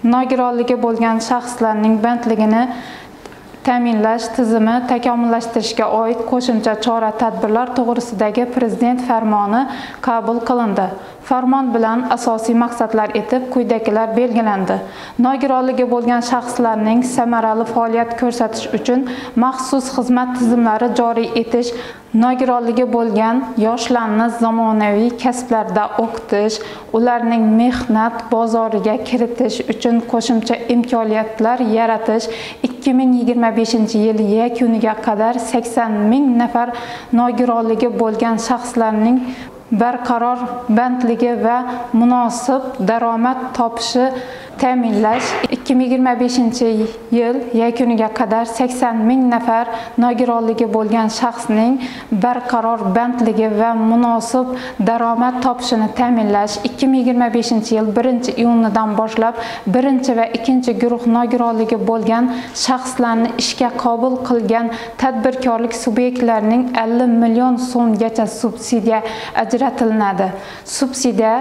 nogironligi bo'lgan shaxslarning bandligini ta'minlash tizimi takomillashtirishga oid qo'shimcha chora-tadbirlar to'g'risidagi Prezident farmoni qabul qilindi. Farmon bilan asosiy maqsadlar etib quyidagilar belgilandi. Nogironligi bo'lgan shaxslarning samarali faoliyat ko'rsatish uchun maxsus xizmat tizimlari joriy etish, nogironligi bo'lgan yoshlarni zamonaviy kasblarda o'qitish, ularning mehnat bozoriga kiritish uchun qo'shimcha imkoniyatlar yaratish, 2025-yil yakuniga qadar 80 ming nafar nogironligi bo'lgan shaxslarning barqaror bandligi va munosib daromad topishi ta'minlash, 2025-yil yakuniga qadar 80 ming nafar nogironligi bo'lgan shaxsning barqaror bandligi va munosib daromad topishini ta'minlash, 2025-yil 1-iyunidan boshlab 1 va 2 guruh nogironligi bo'lgan shaxslarni ishga qabul qilgan tadbirkorlik subyektlarining 50 million so'mgacha subsidiya ajratiladi. Subsidiya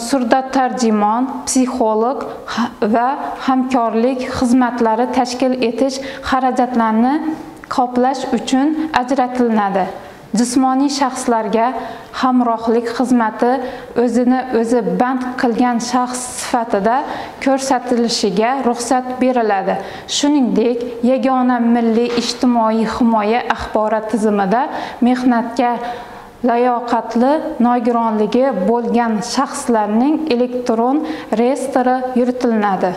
surdotarjimon, psixolog va hamkorlik xizmatlari tashkil etish xarajatlarini qoplash uchun ajratiladi. Jismoniy shaxslarga hamrohlik xizmati o'zini o'zi band qilgan shaxs sifatida ko'rsatilishiga ruxsat beriladi. Shuningdek, yagona milliy ijtimoiy himoya axborot tizimida mehnatga layoqatli nogironligi bo'lgan shaxslarning elektron reyestri yuritiladi.